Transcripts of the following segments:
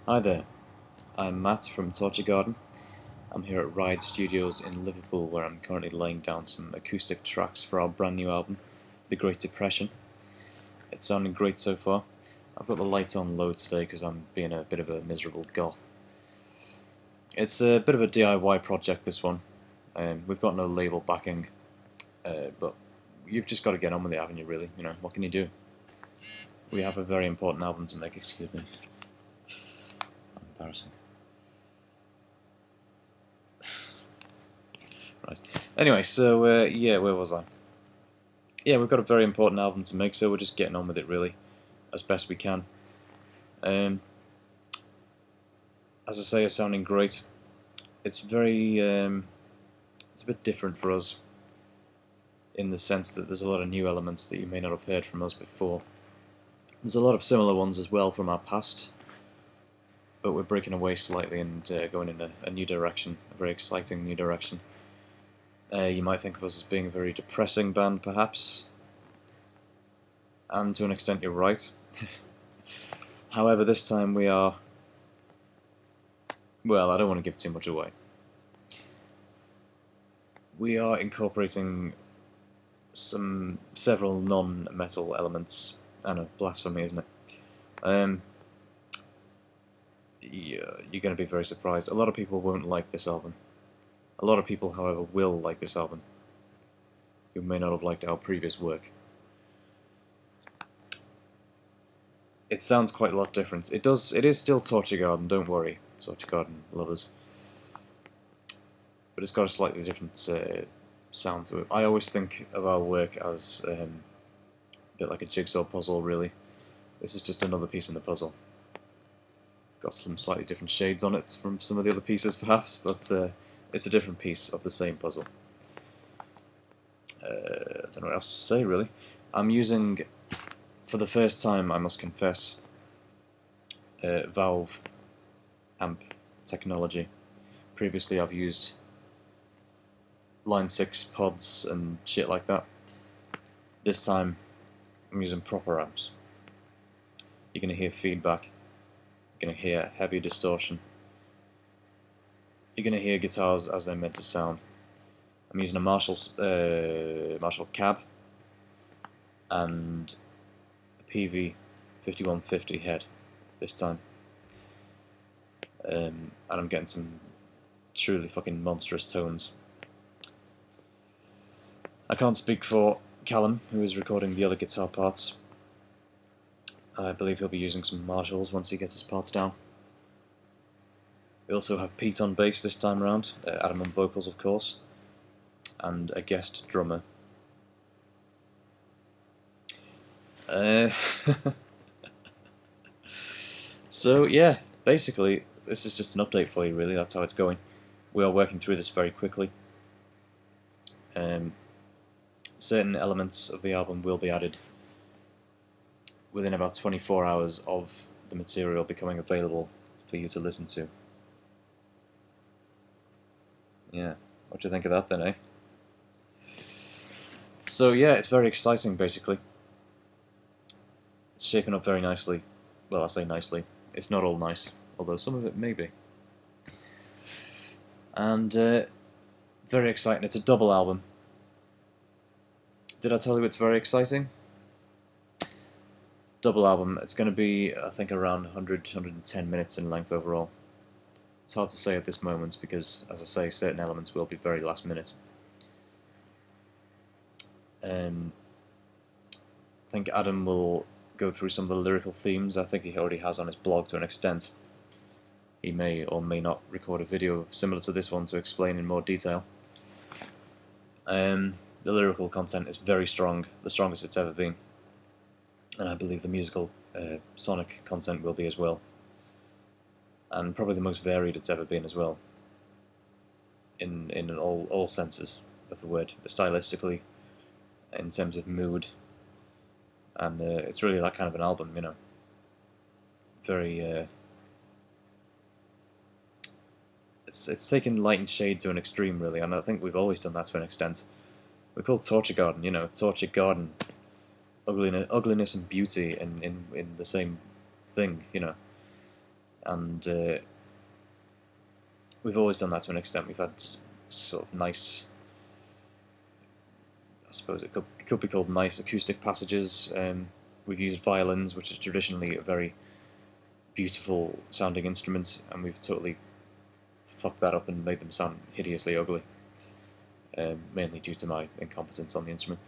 Hi there, I'm Matt from Torture Garden. I'm here at Ride Studios in Liverpool where I'm currently laying down some acoustic tracks for our brand new album, The Great Depression. It's sounding great so far. I've got the lights on low today because I'm being a bit of a miserable goth. It's a bit of a DIY project, this one. We've got no label backing, but you've just got to get on with it, haven't you, really? You know, what can you do? We have a very important album to make, excuse me. Embarrassing. Right. Anyway, so yeah, where was I? Yeah, we've got a very important album to make, so we're just getting on with it really, as best we can. As I say, it's sounding great. It's very, it's a bit different for us, in the sense that there's a lot of new elements that you may not have heard from us before. There's a lot of similar ones as well from our past, but we're breaking away slightly and going in a new direction, a very exciting new direction. You might think of us as being a very depressing band, perhaps, and to an extent you're right. However, this time we are, well, I don't want to give too much away. We are incorporating several non-metal elements. I know, blasphemy, isn't it? Yeah, you're going to be very surprised. A lot of people won't like this album. A lot of people, however, will like this album, who may not have liked our previous work. It sounds quite a lot different. It is still Torture Garden, don't worry, Torture Garden lovers. But it's got a slightly different sound to it. I always think of our work as a bit like a jigsaw puzzle, really. This is just another piece in the puzzle. Got some slightly different shades on it from some of the other pieces, perhaps, but it's a different piece of the same puzzle. I don't know what else to say, really. I'm using, for the first time, I must confess, Valve amp technology. Previously I've used Line 6 pods and shit like that. This time I'm using proper amps. You're going to hear feedback, you're going to hear heavy distortion, you're going to hear guitars as they're meant to sound. I'm using a Marshall cab and a PV 5150 head this time. And I'm getting some truly fucking monstrous tones. I can't speak for Callum, who is recording the other guitar parts. I believe he'll be using some Marshalls once he gets his parts down. We also have Pete on bass this time round, Adam on vocals of course, and a guest drummer. So yeah, basically this is just an update for you really, that's how it's going. We are working through this very quickly. Certain elements of the album will be added within about 24 hours of the material becoming available for you to listen to. Yeah, what do you think of that then, eh? So yeah, it's very exciting basically. It's shaping up very nicely. Well, I say nicely. It's not all nice, although some of it may be. And very exciting. It's a double album. Did I tell you it's very exciting? Double album. It's going to be, I think, around 110 minutes in length overall. It's hard to say at this moment because, as I say, certain elements will be very last minute. I think Adam will go through some of the lyrical themes. I think he already has on his blog to an extent. He may or may not record a video similar to this one to explain in more detail. The lyrical content is very strong, the strongest it's ever been. And I believe the musical, sonic content will be as well. And probably the most varied it's ever been as well. In all senses of the word, stylistically, in terms of mood. And it's really that kind of an album, you know. Very, it's taken light and shade to an extreme, really, and I think we've always done that to an extent. We're called Torture Garden, you know, Torture Garden. Ugliness and beauty in the same thing, you know. and we've always done that to an extent. We've had sort of nice, I suppose it could be called nice acoustic passages. We've used violins, which is traditionally a very beautiful sounding instrument, and we've totally fucked that up and made them sound hideously ugly, mainly due to my incompetence on the instrument.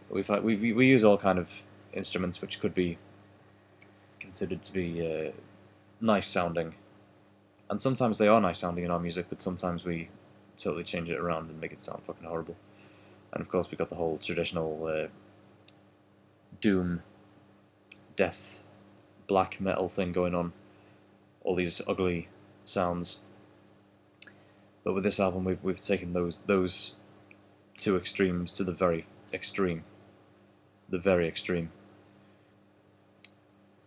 We use all kind of instruments which could be considered to be nice sounding, and sometimes they are nice sounding in our music, but sometimes we totally change it around and make it sound fucking horrible. And of course we got the whole traditional doom, death, black metal thing going on, all these ugly sounds. But with this album we've taken those two extremes to the very extreme.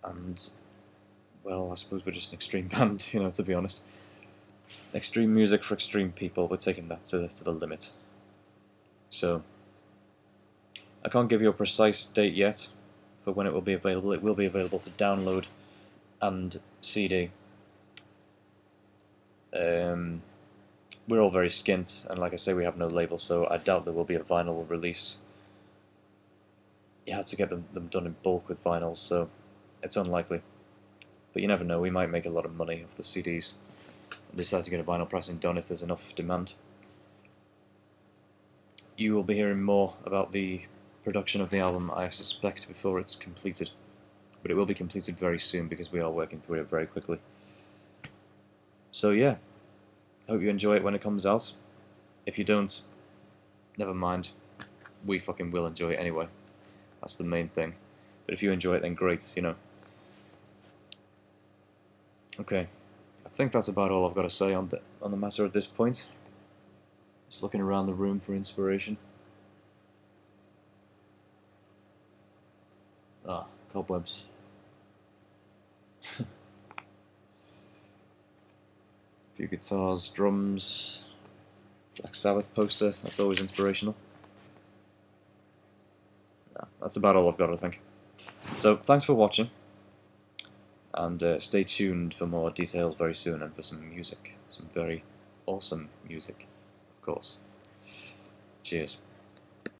And, well, I suppose we're just an extreme band, you know, to be honest. Extreme music for extreme people, we're taking that to the limit. So, I can't give you a precise date yet for when it will be available. It will be available for download and CD. We're all very skint, and like I say, we have no label, so I doubt there will be a vinyl release. You had to get them done in bulk with vinyls, so it's unlikely. But you never know, we might make a lot of money off the CDs and decide to get a vinyl pressing done if there's enough demand. You will be hearing more about the production of the album, I suspect, before it's completed. But it will be completed very soon because we are working through it very quickly. So yeah, hope you enjoy it when it comes out. If you don't, never mind. We fucking will enjoy it anyway. That's the main thing. But if you enjoy it, then great, you know. Okay, I think that's about all I've got to say on the matter at this point. Just looking around the room for inspiration. Ah, cobwebs. Few guitars, drums, Black Sabbath poster, that's always inspirational. Nah, that's about all I've got, I think. So, thanks for watching, and stay tuned for more details very soon, and for some music. Some very awesome music, of course. Cheers.